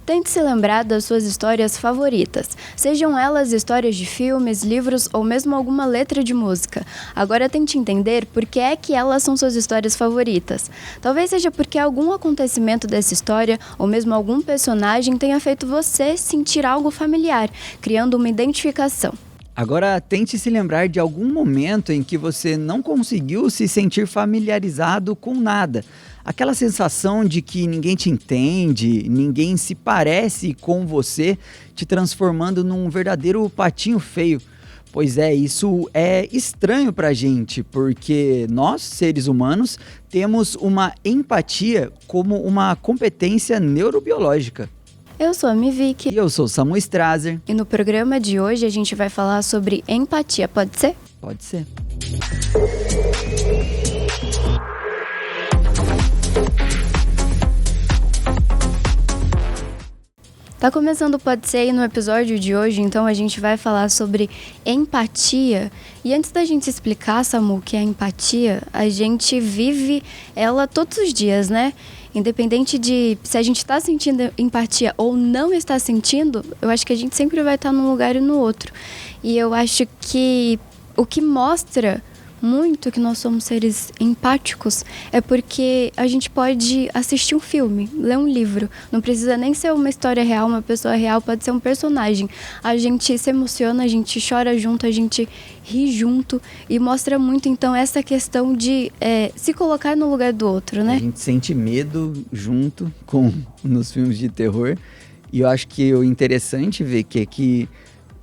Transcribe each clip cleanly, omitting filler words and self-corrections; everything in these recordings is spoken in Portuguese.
Tente se lembrar das suas histórias favoritas, sejam elas histórias de filmes, livros ou mesmo alguma letra de música. Agora tente entender por que é que elas são suas histórias favoritas. Talvez seja porque algum acontecimento dessa história ou mesmo algum personagem tenha feito você sentir algo familiar, criando uma identificação. Agora tente se lembrar de algum momento em que você não conseguiu se sentir familiarizado com nada. Aquela sensação de que ninguém te entende, ninguém se parece com você, te transformando num verdadeiro patinho feio. Pois é, isso é estranho pra gente, porque nós, seres humanos, temos uma empatia como uma competência neurobiológica. Eu sou a Miviki. E eu sou o Samu Strazer. E no programa de hoje a gente vai falar sobre empatia, pode ser? Pode ser. Tá começando o Pode Ser e no episódio de hoje, então a gente vai falar sobre empatia. E antes da gente explicar, Samu, o que é empatia, a gente vive ela todos os dias, né? Independente de se a gente está sentindo empatia ou não está sentindo, eu acho que a gente sempre vai estar num lugar e no outro. E eu acho que o que mostra muito que nós somos seres empáticos é porque a gente pode assistir um filme, ler um livro. Não precisa nem ser uma história real, uma pessoa real, pode ser um personagem. A gente se emociona, a gente chora junto, a gente ri junto e mostra muito, então, essa questão de se colocar no lugar do outro, né? A gente sente medo junto com nos filmes de terror e eu acho que o interessante ver que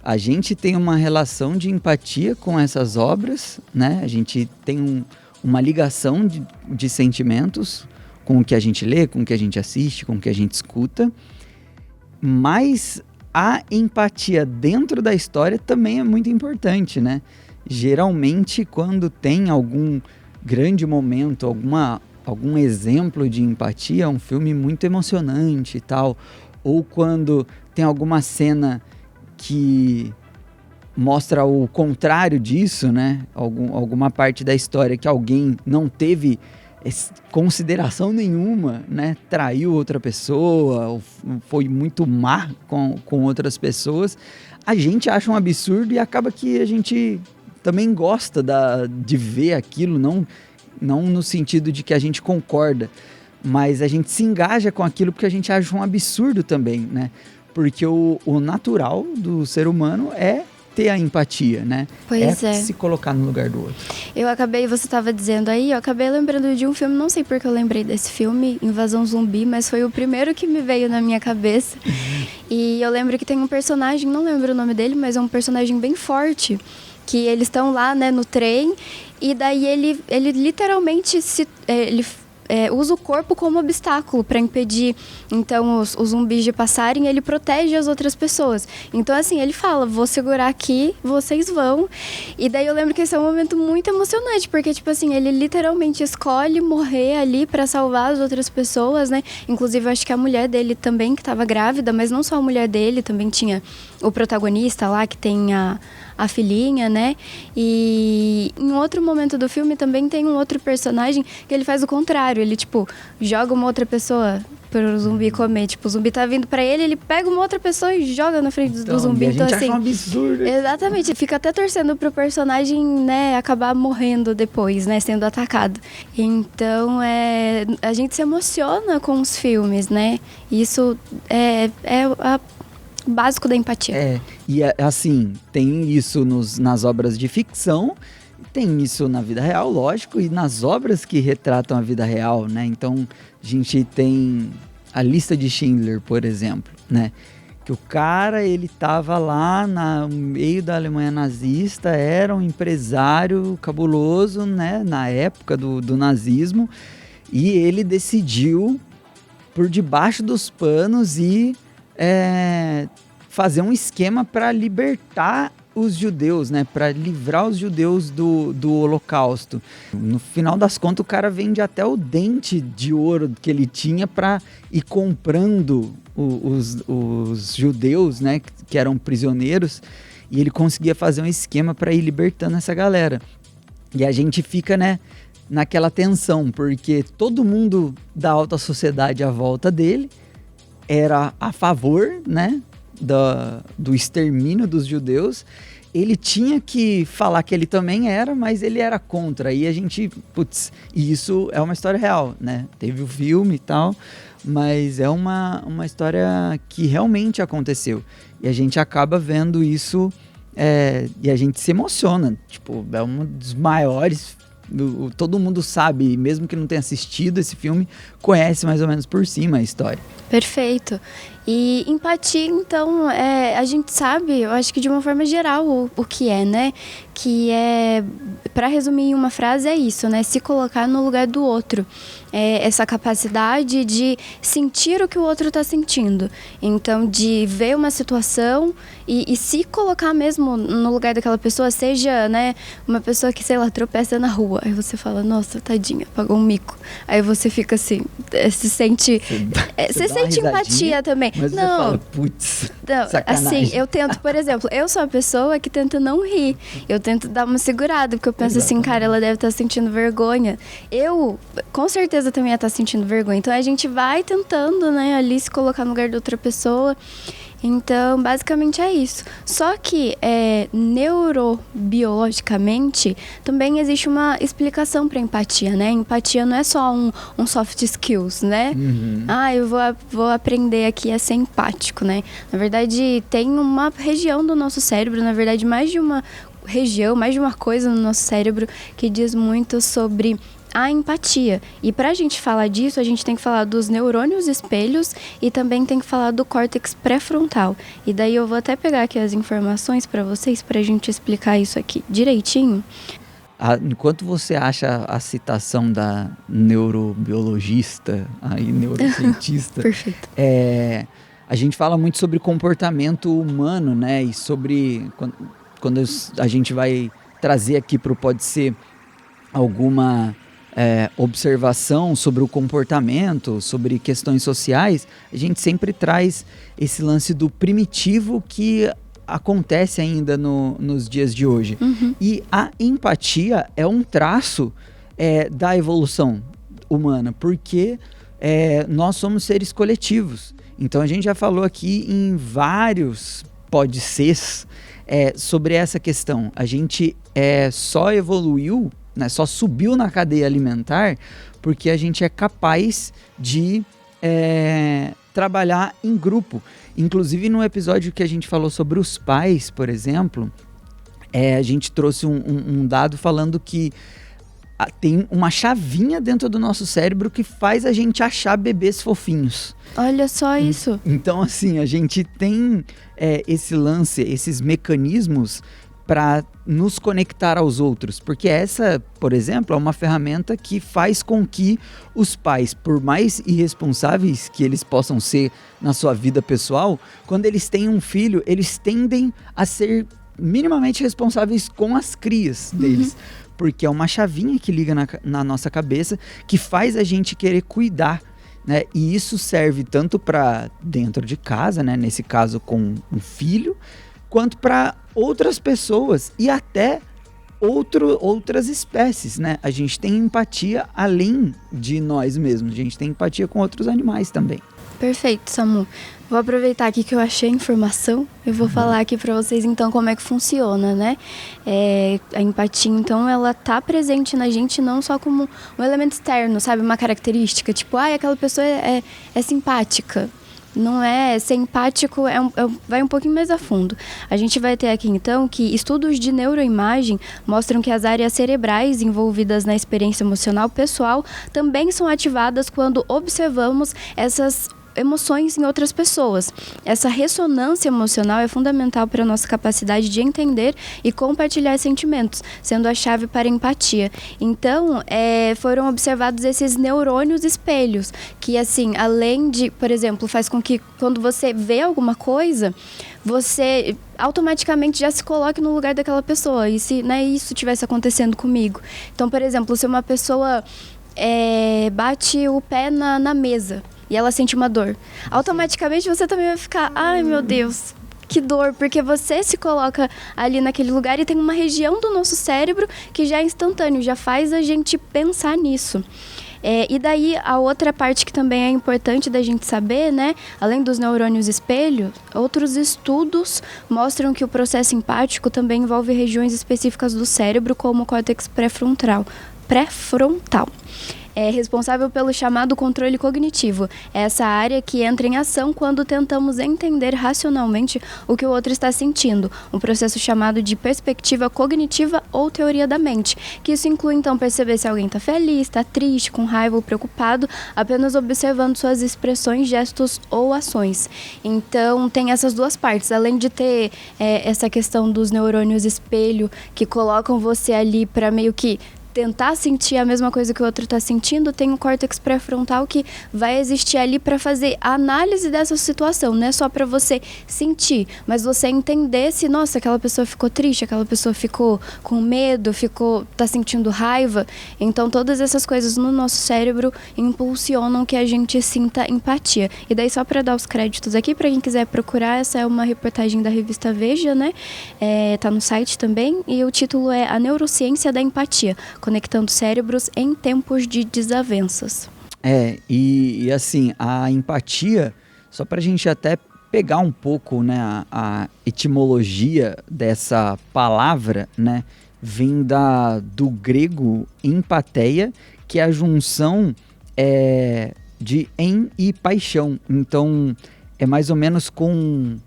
a gente tem uma relação de empatia com essas obras, né? A gente tem uma ligação de sentimentos com o que a gente lê, com o que a gente assiste, com o que a gente escuta. Mas a empatia dentro da história também é muito importante, né? Geralmente, quando tem algum grande momento, algum exemplo de empatia, é um filme muito emocionante e tal. Ou quando tem alguma cena que mostra o contrário disso, né? Alguma parte da história que alguém não teve consideração nenhuma, né? Traiu outra pessoa, ou foi muito má com outras pessoas. A gente acha um absurdo e acaba que a gente também gosta de ver aquilo, não no sentido de que a gente concorda, mas a gente se engaja com aquilo porque a gente acha um absurdo também, né? Porque o natural do ser humano é ter a empatia, né? Pois é. Se colocar no lugar do outro. Você estava dizendo aí, eu acabei lembrando de um filme, não sei porque eu lembrei desse filme, Invasão Zumbi, mas foi o primeiro que me veio na minha cabeça. E eu lembro que tem um personagem, não lembro o nome dele, mas é um personagem bem forte, que eles estão lá, né, no trem, e daí ele literalmente usa o corpo como obstáculo para impedir, então, os zumbis de passarem. Ele protege as outras pessoas. Então, assim, ele fala, vou segurar aqui, vocês vão. E daí eu lembro que esse é um momento muito emocionante, porque, tipo assim, ele literalmente escolhe morrer ali para salvar as outras pessoas, né? Inclusive, eu acho que a mulher dele também, que estava grávida, mas não só a mulher dele, também tinha o protagonista lá, que tem a filhinha, né? E em outro momento do filme também tem um outro personagem que ele faz o contrário. Ele, tipo, joga uma outra pessoa pro zumbi comer. Tipo, o zumbi tá vindo pra ele, ele pega uma outra pessoa e joga na frente do zumbi. Então, a gente acha um absurdo. Exatamente. Fica até torcendo pro personagem, né, acabar morrendo depois, né, sendo atacado. Então, a gente se emociona com os filmes, né? Isso é básico da empatia. E assim, tem isso nas obras de ficção, tem isso na vida real, lógico, e nas obras que retratam a vida real, né? Então, a gente tem a Lista de Schindler, por exemplo, né? Que o cara, ele tava lá no meio da Alemanha nazista, era um empresário cabuloso, né? Na época do nazismo, e ele decidiu, por debaixo dos panos, fazer um esquema para libertar os judeus, né? Para livrar os judeus do Holocausto. No final das contas, o cara vende até o dente de ouro que ele tinha para ir comprando os judeus, né? Que eram prisioneiros, e ele conseguia fazer um esquema para ir libertando essa galera. E a gente fica, né, naquela tensão, porque todo mundo da alta sociedade à volta dele era a favor, né, do extermínio dos judeus, ele tinha que falar que ele também era, mas ele era contra. E a gente, e isso é uma história real, né? Teve o filme e tal, mas é uma história que realmente aconteceu. E a gente acaba vendo isso e a gente se emociona. Tipo, é um dos maiores. Todo mundo sabe, mesmo que não tenha assistido esse filme, conhece mais ou menos por cima a história. Perfeito. E empatia, então, a gente sabe, eu acho que de uma forma geral, o que é, né? Que é, para resumir em uma frase, é isso, né? Se colocar no lugar do outro. Essa capacidade de sentir o que o outro está sentindo. Então, de ver uma situação e se colocar mesmo no lugar daquela pessoa, seja, né, uma pessoa que, sei lá, tropeça na rua. Aí você fala, nossa, tadinha, pagou um mico. Aí você fica assim, se sente... Você sente empatia também. Mas não, você fala, putz, sacanagem. Assim, eu tento, por exemplo, eu sou a pessoa que tenta não rir. Eu tento dar uma segurada, porque eu penso assim, cara, ela deve estar sentindo vergonha. Eu, com certeza, também ia estar sentindo vergonha. Então, a gente vai tentando, né, ali se colocar no lugar de outra pessoa. Então, basicamente é isso. Só que, neurobiologicamente, também existe uma explicação para empatia, né? Empatia não é só um soft skills, né? Uhum. Eu vou aprender aqui a ser empático, né? Na verdade, tem uma região do nosso cérebro, na verdade, mais de uma região, mais de uma coisa no nosso cérebro que diz muito sobre a empatia. E pra gente falar disso, a gente tem que falar dos neurônios espelhos e também tem que falar do córtex pré-frontal. E daí eu vou até pegar aqui as informações pra vocês, pra gente explicar isso aqui direitinho. Enquanto você acha a citação da neurobiologista, aí neurocientista, Perfeito. A gente fala muito sobre comportamento humano, né? E sobre quando a gente vai trazer aqui para o Pode Ser alguma observação sobre o comportamento, sobre questões sociais, a gente sempre traz esse lance do primitivo que acontece ainda nos dias de hoje. Uhum. E a empatia é um traço da evolução humana, porque nós somos seres coletivos. Então a gente já falou aqui em vários pode sers sobre essa questão. A gente só evoluiu, né, só subiu na cadeia alimentar porque a gente é capaz de trabalhar em grupo. Inclusive no episódio que a gente falou sobre os pais, por exemplo, a gente trouxe um dado falando que tem uma chavinha dentro do nosso cérebro que faz a gente achar bebês fofinhos. Olha só isso. Então, assim, a gente tem esse lance, esses mecanismos para nos conectar aos outros. Porque essa, por exemplo, é uma ferramenta que faz com que os pais, por mais irresponsáveis que eles possam ser na sua vida pessoal, quando eles têm um filho, eles tendem a ser minimamente responsáveis com as crias deles. Uhum. Porque é uma chavinha que liga na nossa cabeça que faz a gente querer cuidar, né? E isso serve tanto para dentro de casa, né? Nesse caso com um filho, quanto para outras pessoas e até outras espécies, né? A gente tem empatia além de nós mesmos, a gente tem empatia com outros animais também. Perfeito, Samu. Vou aproveitar aqui que eu achei a informação. Eu vou falar aqui para vocês, então, como é que funciona, né? A empatia, então, ela tá presente na gente não só como um elemento externo, sabe? Uma característica, tipo, aquela pessoa é simpática. Não é, ser empático vai um pouquinho mais a fundo. A gente vai ter aqui, então, que estudos de neuroimagem mostram que as áreas cerebrais envolvidas na experiência emocional pessoal também são ativadas quando observamos essas emoções em outras pessoas. Essa ressonância emocional é fundamental para a nossa capacidade de entender e compartilhar sentimentos, sendo a chave para a empatia. Então, foram observados esses neurônios espelhos, que assim, além de, por exemplo, faz com que quando você vê alguma coisa, você automaticamente já se coloque no lugar daquela pessoa, e se isso estivesse acontecendo comigo. Então, por exemplo, se uma pessoa bate o pé na mesa, e ela sente uma dor, automaticamente você também vai ficar, ai meu Deus, que dor, porque você se coloca ali naquele lugar e tem uma região do nosso cérebro que já é instantâneo, já faz a gente pensar nisso. E daí, a outra parte que também é importante da gente saber, né? Além dos neurônios espelho, outros estudos mostram que o processo empático também envolve regiões específicas do cérebro, como o córtex pré-frontal. É responsável pelo chamado controle cognitivo. É essa área que entra em ação quando tentamos entender racionalmente o que o outro está sentindo. Um processo chamado de perspectiva cognitiva ou teoria da mente, que isso inclui então perceber se alguém está feliz, está triste, com raiva ou preocupado, apenas observando suas expressões, gestos ou ações. Então tem essas duas partes, além de ter essa questão dos neurônios espelho que colocam você ali para meio que tentar sentir a mesma coisa que o outro está sentindo, tem um córtex pré-frontal que vai existir ali para fazer a análise dessa situação, não é só para você sentir, mas você entender se, nossa, aquela pessoa ficou triste, aquela pessoa ficou com medo, tá sentindo raiva. Então todas essas coisas no nosso cérebro impulsionam que a gente sinta empatia. E daí, só para dar os créditos aqui, para quem quiser procurar, essa é uma reportagem da revista Veja, né? Tá no site também, e o título é A Neurociência da Empatia, conectando cérebros em tempos de desavenças. E assim, a empatia, só para a gente até pegar um pouco, né, a etimologia dessa palavra, né, vem do grego empatheia, que é a junção de em e paixão. Então, é mais ou menos com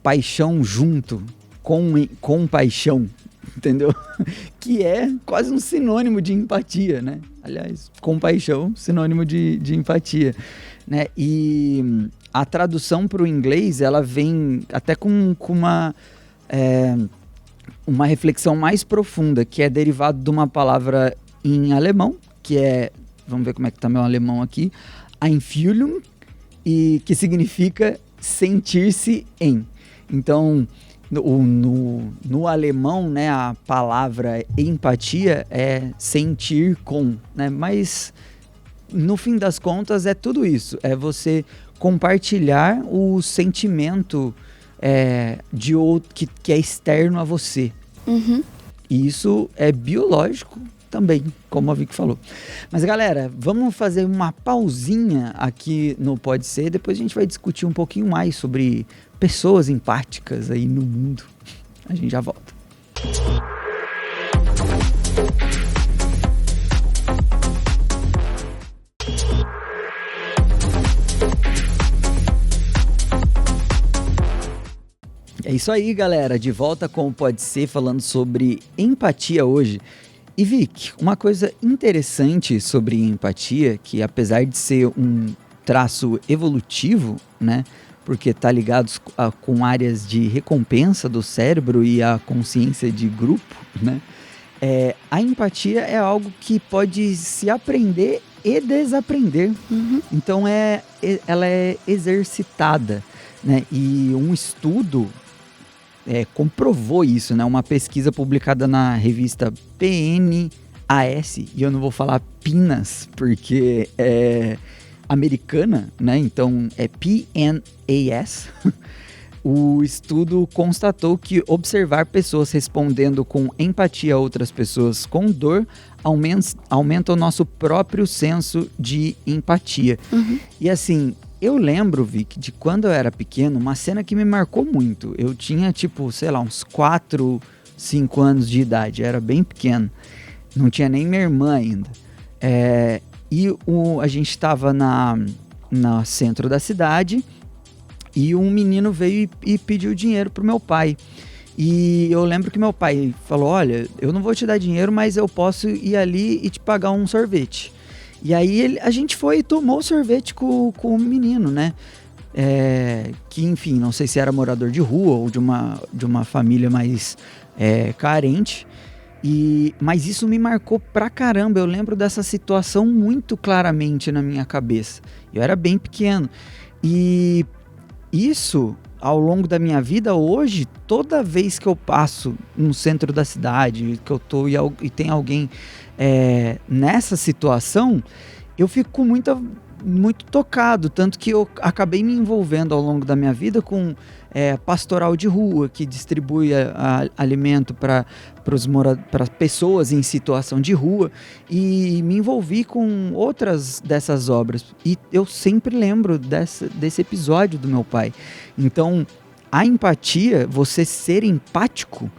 paixão junto, com paixão. Entendeu? Que é quase um sinônimo de empatia, né? Aliás, compaixão, sinônimo de empatia, né? E a tradução para o inglês, ela vem até com uma reflexão mais profunda, que é derivado de uma palavra em alemão, que é, vamos ver como é que tá meu alemão aqui, Einfühlung, e que significa sentir-se em. Então, no alemão, né, a palavra empatia é sentir com, né? Mas no fim das contas é tudo isso, é você compartilhar o sentimento de outro que é externo a você. Uhum. E isso é biológico também, como a Vicky falou. Mas galera, vamos fazer uma pausinha aqui no Pode Ser, depois a gente vai discutir um pouquinho mais sobre pessoas empáticas aí no mundo. A gente já volta. É isso aí, galera. De volta com o Pode Ser, falando sobre empatia hoje. E Vic, uma coisa interessante sobre empatia, que apesar de ser um traço evolutivo, né, porque está ligado com áreas de recompensa do cérebro e a consciência de grupo, né, a empatia é algo que pode se aprender e desaprender. Uhum. Então ela é exercitada, né, e um estudo comprovou isso, né? Uma pesquisa publicada na revista PNAS, e eu não vou falar PNAS, porque é americana, né? Então é PNAS. O estudo constatou que observar pessoas respondendo com empatia a outras pessoas com dor aumenta o nosso próprio senso de empatia. Uhum. E assim, eu lembro, Vic, de quando eu era pequeno, uma cena que me marcou muito. Eu tinha, sei lá, uns 4, 5 anos de idade. Eu era bem pequeno. Não tinha nem minha irmã ainda. A gente estava no centro da cidade e um menino veio e pediu dinheiro pro meu pai. E eu lembro que meu pai falou, olha, eu não vou te dar dinheiro, mas eu posso ir ali e te pagar um sorvete. E aí a gente foi e tomou sorvete com o menino, né? Que, enfim, não sei se era morador de rua ou de uma família mais carente. Mas isso me marcou pra caramba. Eu lembro dessa situação muito claramente na minha cabeça. Eu era bem pequeno. E isso, ao longo da minha vida, hoje, toda vez que eu passo no centro da cidade, que eu tô e tem alguém nessa situação, eu fico com muita muito tocado, tanto que eu acabei me envolvendo ao longo da minha vida com pastoral de rua, que distribui alimento para pessoas em situação de rua, e me envolvi com outras dessas obras, e eu sempre lembro desse episódio do meu pai. Então, a empatia, você ser empático,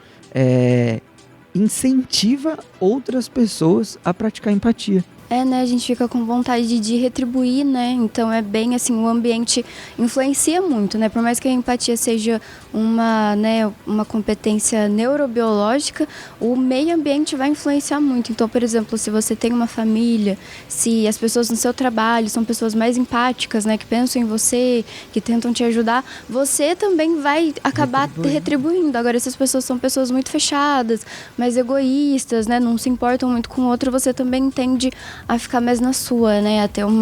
incentiva outras pessoas a praticar empatia. Né, a gente fica com vontade de retribuir, né, então é bem assim, o ambiente influencia muito, né, por mais que a empatia seja uma competência neurobiológica, o meio ambiente vai influenciar muito. Então, por exemplo, se você tem uma família, se as pessoas no seu trabalho são pessoas mais empáticas, né, que pensam em você, que tentam te ajudar, você também vai acabar retribuindo. Agora, se as pessoas são pessoas muito fechadas, mais egoístas, né, não se importam muito com o outro, você também tende a ficar mais na sua, né? A ter um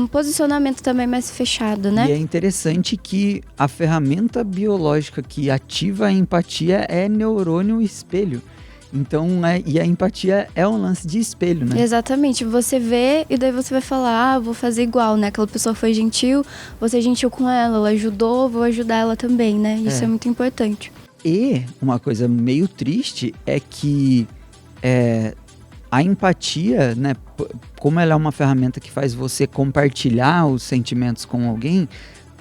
posicionamento também mais fechado, né? E é interessante que a ferramenta biológica que ativa a empatia é neurônio espelho. Então, e a empatia é um lance de espelho, né? Exatamente. Você vê e daí você vai falar, vou fazer igual, né? Aquela pessoa foi gentil, vou ser gentil com ela ajudou, vou ajudar ela também, né? Isso é muito importante. E uma coisa meio triste é que a empatia, né, como ela é uma ferramenta que faz você compartilhar os sentimentos com alguém,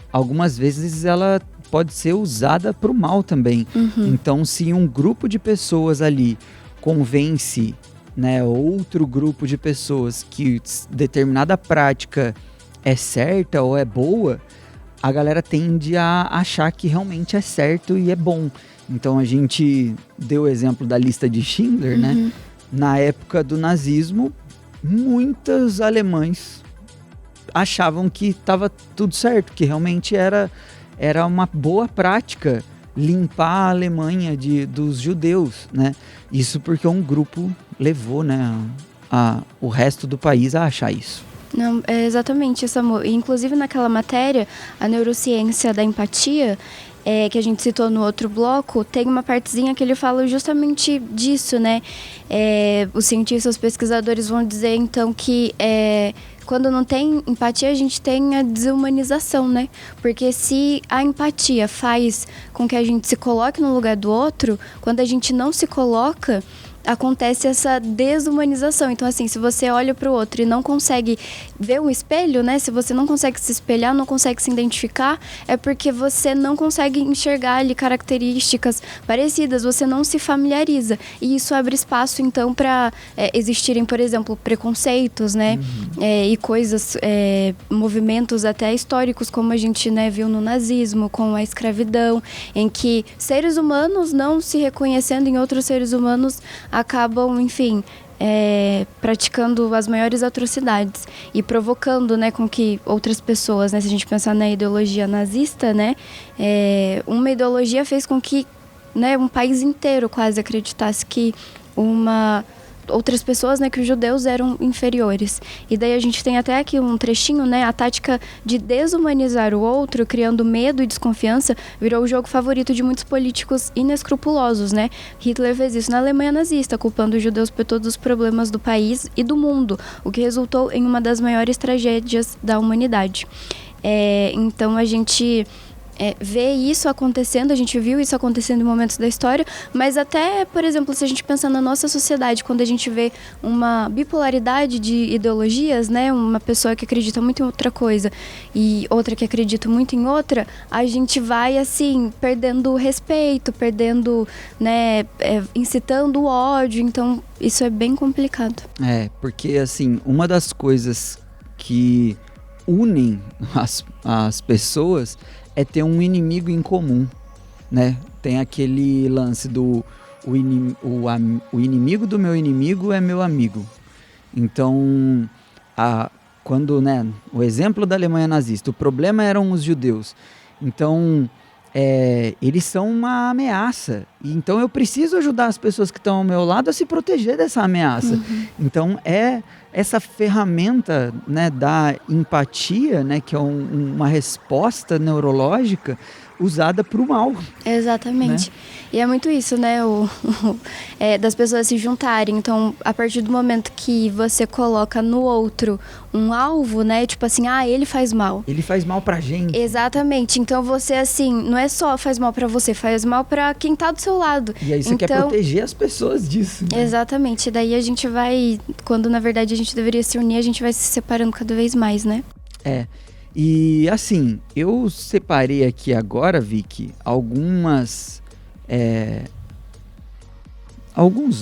algumas vezes ela pode ser usada para o mal também. Então, se um grupo de pessoas ali convence, né, outro grupo de pessoas que determinada prática é certa ou é boa, a galera tende a achar que realmente é certo e é bom. Então, a gente deu o exemplo da lista de Schindler, né? Na época do nazismo, muitos alemães achavam que estava tudo certo, que realmente era uma boa prática limpar a Alemanha dos judeus, né? Isso porque um grupo levou, né, o resto do país a achar isso. Não, é exatamente isso, amor. Inclusive naquela matéria, a neurociência da empatia, que a gente citou no outro bloco, tem uma partezinha que ele fala justamente disso, né? Os cientistas, os pesquisadores vão dizer, então, que quando não tem empatia, a gente tem a desumanização, né? Porque se a empatia faz com que a gente se coloque no lugar do outro, quando a gente não se coloca, acontece essa desumanização. Então, assim, se você olha para o outro e não consegue ver um espelho, né? Se você não consegue se espelhar, não consegue se identificar, é porque você não consegue enxergar ali características parecidas, você não se familiariza. E isso abre espaço, então, para existirem, por exemplo, preconceitos, né? E coisas, movimentos até históricos, como a gente, né, viu no nazismo, com a escravidão, em que seres humanos não se reconhecendo em outros seres humanos acabam, enfim, praticando as maiores atrocidades e provocando, né, com que outras pessoas, né, se a gente pensar na ideologia nazista, né, uma ideologia fez com que, né, um país inteiro quase acreditasse que outras pessoas, né, que os judeus eram inferiores. E daí a gente tem até aqui um trechinho, né, a tática de desumanizar o outro, criando medo e desconfiança, virou o jogo favorito de muitos políticos inescrupulosos, né? Hitler fez isso na Alemanha nazista, culpando os judeus por todos os problemas do país e do mundo, o que resultou em uma das maiores tragédias da humanidade. Então a gente vê isso acontecendo, a gente viu isso acontecendo em momentos da história, mas até, por exemplo, se a gente pensar na nossa sociedade, quando a gente vê uma bipolaridade de ideologias, né, uma pessoa que acredita muito em outra coisa e outra que acredita muito em outra, a gente vai, assim, perdendo o respeito, perdendo, né, incitando o ódio, então isso é bem complicado. Porque, assim, uma das coisas que unem as pessoas é ter um inimigo em comum, né? Tem aquele lance do o inimigo do meu inimigo é meu amigo. Então, quando, né, o exemplo da Alemanha nazista, o problema eram os judeus. Então, eles são uma ameaça E então eu preciso ajudar as pessoas que estão ao meu lado a se proteger dessa ameaça. Então é essa ferramenta, né, da empatia, né, que é uma resposta neurológica usada para o mal. Exatamente. Né? E é muito isso, né? Das pessoas se juntarem. Então, a partir do momento que você coloca no outro um alvo, né? Tipo assim, ele faz mal. Ele faz mal pra gente. Exatamente. Então, você, assim, não é só faz mal pra você, faz mal pra quem tá do seu lado. E aí você quer proteger as pessoas disso. Né? Exatamente. Daí a gente vai, quando na verdade a gente deveria se unir, a gente vai se separando cada vez mais, né? E assim, eu separei aqui agora, Vicky, alguns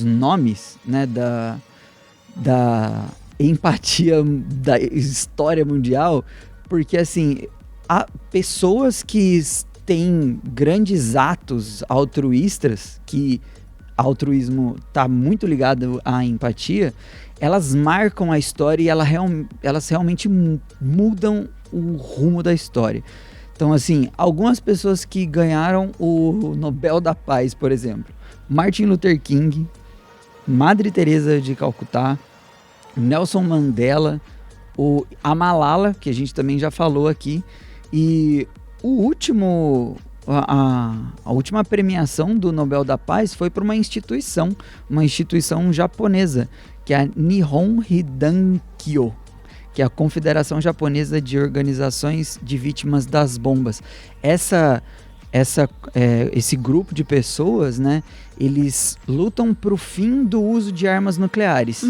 nomes, né, da empatia da história mundial, porque assim, há pessoas que têm grandes atos altruístas, que altruísmo está muito ligado à empatia, elas marcam a história e elas realmente mudam o rumo da história. Então, assim, algumas pessoas que ganharam o Nobel da Paz, por exemplo, Martin Luther King, Madre Teresa de Calcutá, Nelson Mandela, a Malala, que a gente também já falou aqui, e a última premiação do Nobel da Paz foi para uma instituição japonesa, que é a Nihon Hidankyo, que é a Confederação Japonesa de Organizações de Vítimas das Bombas. Esse grupo de pessoas, né, eles lutam para o fim do uso de armas nucleares.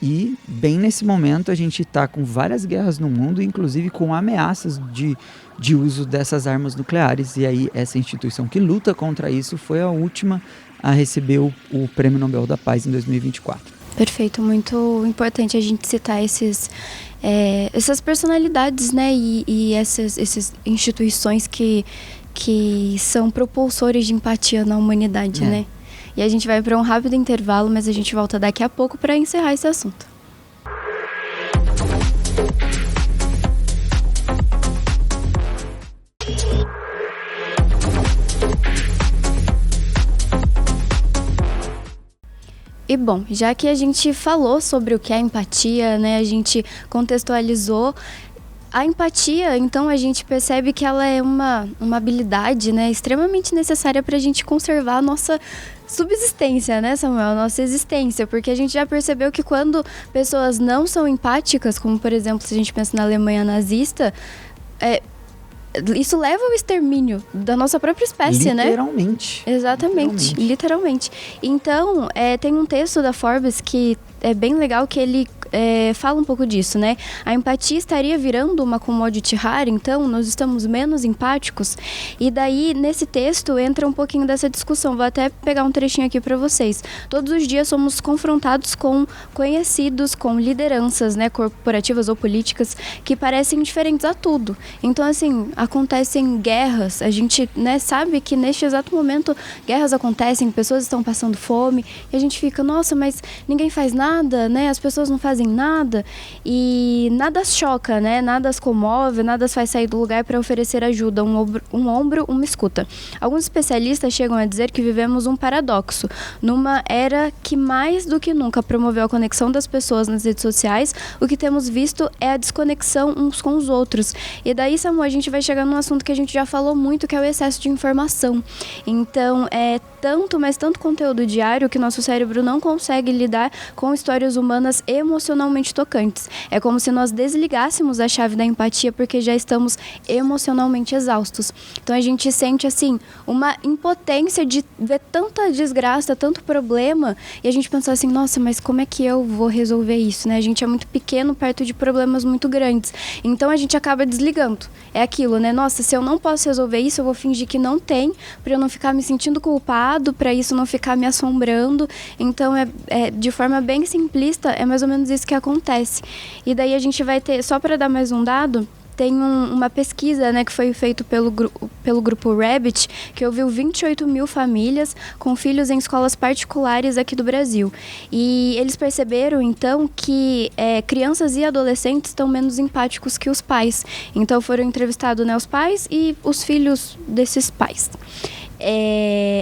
E, bem nesse momento, a gente está com várias guerras no mundo, inclusive com ameaças de uso dessas armas nucleares. E aí, essa instituição que luta contra isso foi a última a receber o Prêmio Nobel da Paz em 2024. Perfeito, muito importante a gente citar essas personalidades, né, e essas instituições que são propulsores de empatia na humanidade, né? E a gente vai para um rápido intervalo, mas a gente volta daqui a pouco para encerrar esse assunto. E bom, já que a gente falou sobre o que é empatia, né, a gente contextualizou a empatia, então a gente percebe que ela é uma habilidade, né, extremamente necessária para a gente conservar a nossa subsistência, né, Samuel? A nossa existência, porque a gente já percebeu que quando pessoas não são empáticas, como por exemplo, se a gente pensa na Alemanha nazista, isso leva ao extermínio da nossa própria espécie, Literalmente. né? Exatamente, literalmente. Então, tem um texto da Forbes que é bem legal, que ele fala um pouco disso, né? A empatia estaria virando uma commodity rara, então nós estamos menos empáticos. E daí, nesse texto, entra um pouquinho dessa discussão. Vou até pegar um trechinho aqui para vocês. Todos os dias somos confrontados com conhecidos, com lideranças, né, corporativas ou políticas, que parecem diferentes a tudo. Então, assim, acontecem guerras. A gente, né, sabe que neste exato momento guerras acontecem, pessoas estão passando fome, e a gente fica, nossa, mas ninguém faz nada, né? As pessoas não fazem nada, e nada as choca, né? Nada as comove, nada as faz sair do lugar para oferecer ajuda, um ombro, uma escuta. Alguns especialistas chegam a dizer que vivemos um paradoxo, numa era que mais do que nunca promoveu a conexão das pessoas nas redes sociais. O que temos visto é a desconexão uns com os outros. E daí, Samu, a gente vai chegar num assunto que a gente já falou muito, que é o excesso de informação. Então, tanto conteúdo diário que nosso cérebro não consegue lidar com histórias humanas emocionalmente tocantes. É como se nós desligássemos a chave da empatia porque já estamos emocionalmente exaustos. Então a gente sente, assim, uma impotência de ver tanta desgraça, tanto problema, e a gente pensa assim, nossa, mas como é que eu vou resolver isso, né? A gente é muito pequeno perto de problemas muito grandes. Então a gente acaba desligando. É aquilo, né? Nossa, se eu não posso resolver isso, eu vou fingir que não tem, para eu não ficar me sentindo culpado, para isso não ficar me assombrando. Então, de forma bem simplista, é mais ou menos isso que acontece. E daí a gente vai ter, só para dar mais um dado, tem uma pesquisa, né, que foi feita pelo grupo Rabbit, que ouviu 28 mil famílias com filhos em escolas particulares aqui do Brasil. E eles perceberam, então, que crianças e adolescentes estão menos empáticos que os pais. Então foram entrevistados, né, os pais e os filhos desses pais.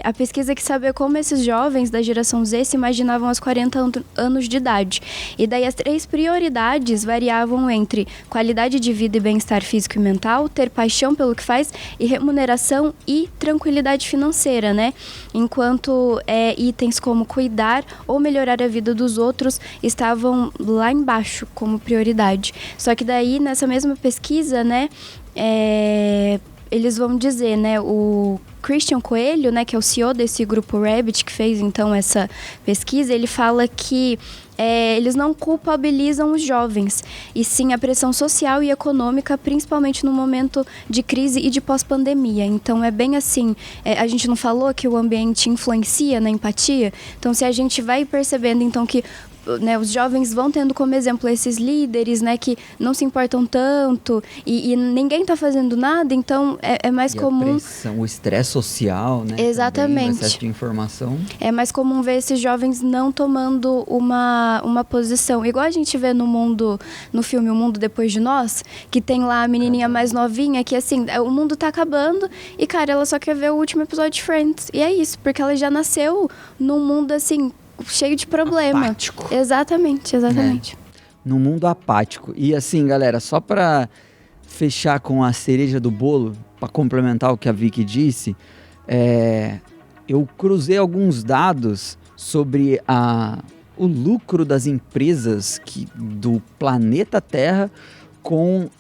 a pesquisa quis saber como esses jovens da geração Z se imaginavam aos 40 anos de idade. E daí as 3 prioridades variavam entre qualidade de vida e bem-estar físico e mental, ter paixão pelo que faz e remuneração e tranquilidade financeira, né? Enquanto itens como cuidar ou melhorar a vida dos outros estavam lá embaixo como prioridade. Só que daí, nessa mesma pesquisa, né, eles vão dizer, né, o Christian Coelho, né, que é o CEO desse grupo Rabbit, que fez então essa pesquisa, ele fala que eles não culpabilizam os jovens, e sim a pressão social e econômica, principalmente no momento de crise e de pós-pandemia. Então é bem assim, a gente não falou que o ambiente influencia na empatia? Então se a gente vai percebendo então que, né, os jovens vão tendo como exemplo esses líderes, né, que não se importam tanto e ninguém está fazendo nada, então é mais comum... A pressão, o estresse social, né? Exatamente. Também, o excesso de informação. É mais comum ver esses jovens não tomando uma posição. Igual a gente vê no filme O Mundo Depois de Nós, que tem lá a menininha mais novinha, que assim, o mundo tá acabando e, cara, ela só quer ver o último episódio de Friends. E é isso, porque ela já nasceu num mundo, assim, cheio de problema. Apático. Exatamente. Num mundo apático. E assim, galera, só pra fechar com a cereja do bolo, pra complementar o que a Vicky disse, eu cruzei alguns dados sobre o lucro das empresas do planeta Terra com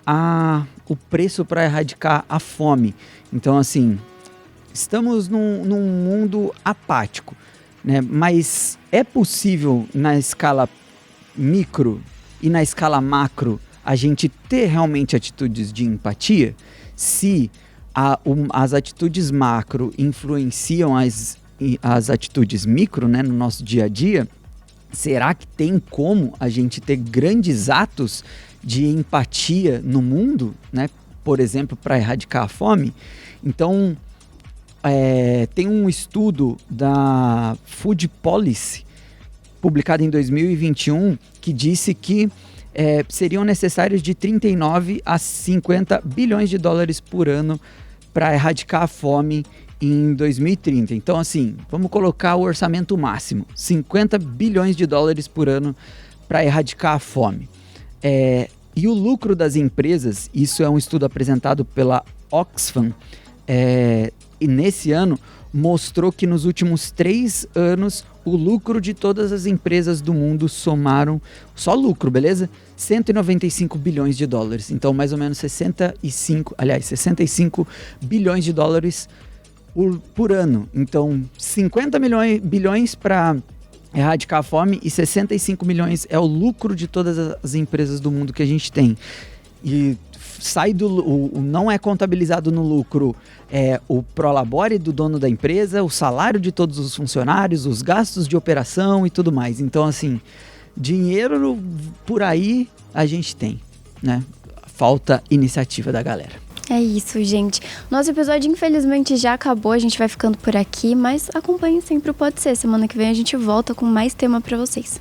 o preço para erradicar a fome. Então, assim, estamos num mundo apático, né? Mas é possível, na escala micro e na escala macro, a gente ter realmente atitudes de empatia? Se as atitudes macro influenciam as atitudes micro, né, no nosso dia a dia, será que tem como a gente ter grandes atos de empatia no mundo, né? Por exemplo, para erradicar a fome? Então, tem um estudo da Food Policy, publicado em 2021, que disse que seriam necessários de 39 a 50 bilhões de dólares por ano para erradicar a fome em 2030. Então, assim, vamos colocar o orçamento máximo, 50 bilhões de dólares por ano para erradicar a fome. E o lucro das empresas, isso é um estudo apresentado pela Oxfam, e nesse ano mostrou que nos últimos 3 anos o lucro de todas as empresas do mundo somaram, só lucro, beleza? 195 bilhões de dólares. Então, mais ou menos 65 bilhões de dólares por ano. Então, 50 bilhões para erradicar a fome e 65 milhões é o lucro de todas as empresas do mundo que a gente tem. E não é contabilizado no lucro o prolabore do dono da empresa, o salário de todos os funcionários, os gastos de operação e tudo mais. Então, assim, dinheiro por aí a gente tem, né? Falta iniciativa da galera. É isso, gente. Nosso episódio, infelizmente, já acabou. A gente vai ficando por aqui, mas acompanhe sempre o Pode Ser. Semana que vem a gente volta com mais tema pra vocês.